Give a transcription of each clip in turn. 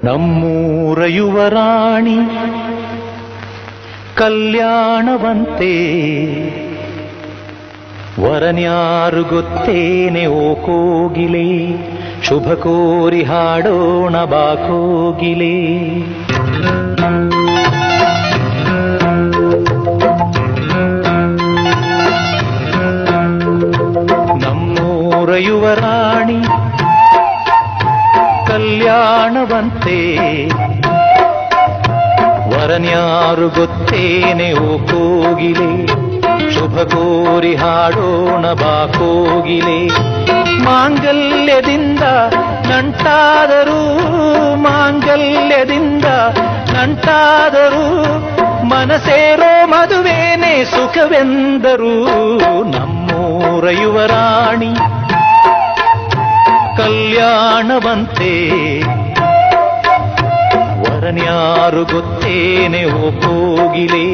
ನಮ್ಮೂರ ಯುವರಾಣಿ ಕಲ್ಯಾಣವಂತೆ ವರನ್ಯಾರು ಗೊತ್ತೇನೆ ಓ ಕೋಗಿಲೆ, ಶುಭ ಕೋರಿ ಹಾಡೋಣ ಬಾ ಕೋಗಿಲೆ. ನಮ್ಮೂರ ಯುವರಾಣಿ ಕಲ್ಯಾಣವಂತೆ ವರನ್ಯಾರು ಗೊತ್ತೇನೆ ಓ ಕೋಗಿಲೆ, ಶುಭ ಕೋರಿ ಹಾಡೋಣ ಬಾ ಕೋಗಿಲೆ. ಮಾಂಗಲ್ಯದಿಂದ ನಂಟಾದರೂ ಮಾಂಗಲ್ಯದಿಂದ ನಂಟಾದರೂ ಮನಸೇರೋ ಮದುವೇನೆ ಸುಖವೆಂದರು. ನಮ್ಮೂರ ಯುವರಾಣಿ ಕಲ್ಯಾಣವಂತೆ ವರನ್ಯಾರು ಗೊತ್ತೇನೆ ಓ ಕೋಗಿಲೆ,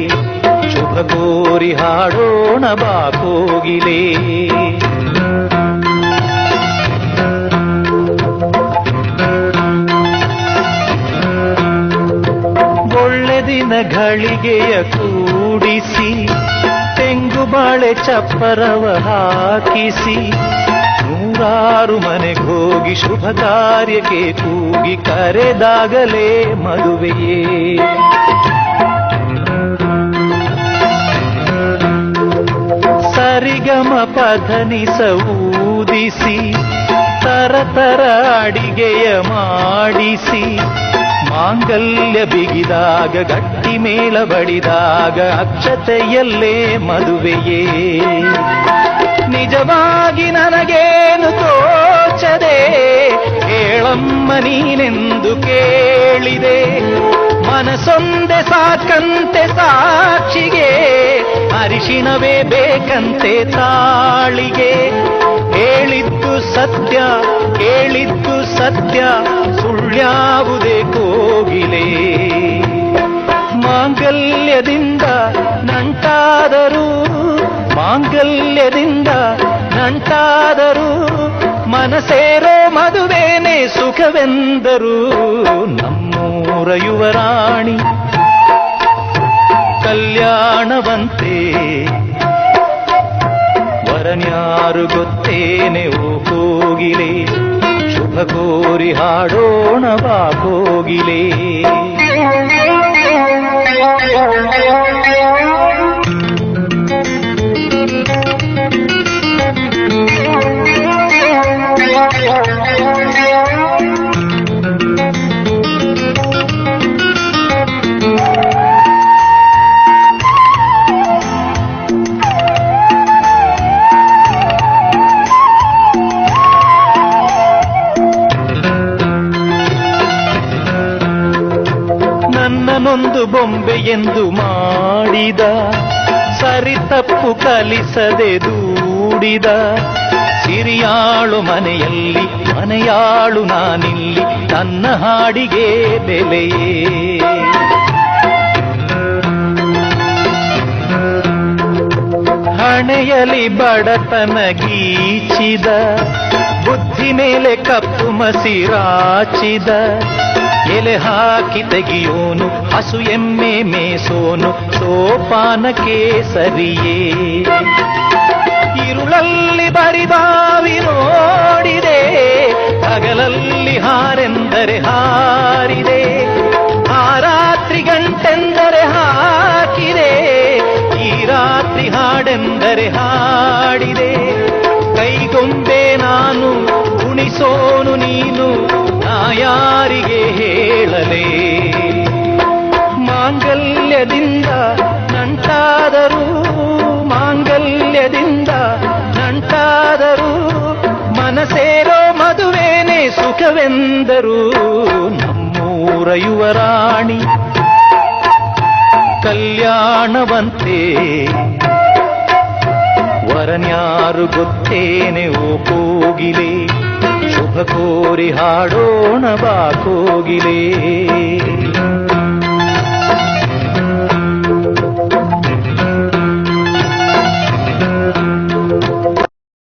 ಶುಭ ಕೋರಿ ಹಾಡೋಣ ಬಾ ಕೋಗಿಲೆ. ಒಳ್ಳೆ ದಿನ ಘಳಿಗೆಯ ಕೂಡಿಸಿ, ತೆಂಗು ಬಾಳೆ ಚಪ್ಪರವ ಹಾಕಿಸಿ, ನೂರಾರು ಮನೆಗೋಗಿ ಶುಭ ಕಾರ್ಯಕ್ಕೆ ಕೂಗಿ ಕರೆದಾಗಲೇ ಮದುವೆಯೇ. ಸರಿಗಮ ಪಧನಿಸ ಊದಿಸಿ, ತರತರ ಅಡಿಗೆಯ ಮಾಡಿಸಿ, ಮಾಂಗಲ್ಯ ಬಿಗಿದಾಗ ಗಟ್ಟಿ ಮೇಳ ಬಡಿದಾಗ ಅಕ್ಷತೆಯಲ್ಲೇ ಮದುವೆಯೇ. ನಿಜವಾಗಿ ನನಗೇನು ತೋಚದೆ, ಹೇಳಮ್ಮ ನೀನೆಂದು ಕೇಳಿದೆ. ಮನಸೊಂದೆ ಸಾಕಂತೆ ಸಾಕ್ಷಿಗೆ, ಅರಿಶಿಣವೇ ಬೇಕಂತೆ ತಾಳಿಗೆ. ಹೇಳಿದ್ದು ಸತ್ಯ ಕೇಳಿದ್ದು ಸತ್ಯ, ಸುಳ್ಳ್ಯಾವುದೇ ಕೋಗಿಲೆ. ಮಾಂಗಲ್ಯದಿಂದ ನಂಟಾದರೂ ಮಾಂಗಲ್ಯದಿಂದ ನಂಟಾದರೂ ಮನಸೇರೋ ಮದುವೇನೆ ಸುಖವೆಂದರು. ನಮ್ಮೂರ ಯುವರಾಣಿ ಕಲ್ಯಾಣವಂತೆ ವರನ್ಯಾರು ಗೊತ್ತೇನೆ ಓ ಕೋಗಿಲೆ, ಶುಭ ಕೋರಿ ಹಾಡೋಣ ಬಾ ಕೋಗಿಲೆ. ನನ್ನನೊಂದು ಬೊಂಬೆ ಎಂದು ಮಾಡಿದ, ಸರಿ ತಪ್ಪು ಕಲಿಸದೆ ದೂಡಿದ. ಸಿರಿಯಾಳು ಮನೆಯಲ್ಲಿ ಮನೆಯಾಳು ನಾನಿಲ್ಲಿ, ನನ್ನ ಹಾಡಿಗೆ ಬೆಲೆಯೇ. ಹಣೆಯಲ್ಲಿ ಬಡತನ ಗೀಚಿದ, ಬುದ್ಧಿ ಮೇಲೆ ಕಪ್ಪು ಮಸಿರಾಚಿದ. ಎಲೆ ಹಾಕಿ ತೆಗಿಯೋನು ಹಸು ಎಮ್ಮೆ ಮೇಸೋನು, ಸೋಪಾನಕ್ಕೆ ಸರಿಯೇ. ಇರುಳಲ್ಲಿ ಬರಿದಾವಿ ನೋಡಿದೆ, ಹಗಲಲ್ಲಿ ಹಾರೆಂದರೆ ಹಾರಿದೆ. ಆ ರಾತ್ರಿ ಗಂಟೆಂದರೆ ಹಾಕಿದೆ, ಈ ರಾತ್ರಿ ಹಾಡೆಂದರೆ ಹಾಡಿದೆ. ಕೈಗೊಂಬೆ ನಾನು ಕುಣಿಸೋನು ನೀನು, ನಾ ಯಾರಿಗೆ ಹೇಳಲೇ. ಮಾಂಗಲ್ಯದಿಂದ ನಂಟಾದರೂ ಮಾಂಗಲ್ಯದಿಂದ ನಂಟಾದರೂ ಮನಸೇರೋ ಮದುವೇನೆ ಸುಖವೆಂದರು. ನಮ್ಮೂರ ಯುವರಾಣಿ ಕಲ್ಯಾಣವಂತೆ ವರನ್ಯಾರು ಗೊತ್ತೇನೆ ಓ ಕೋಗಿಲೆ, ಶುಭ ಕೋರಿ ಹಾಡೋಣ ಬಾ ಕೋಗಿಲೆ.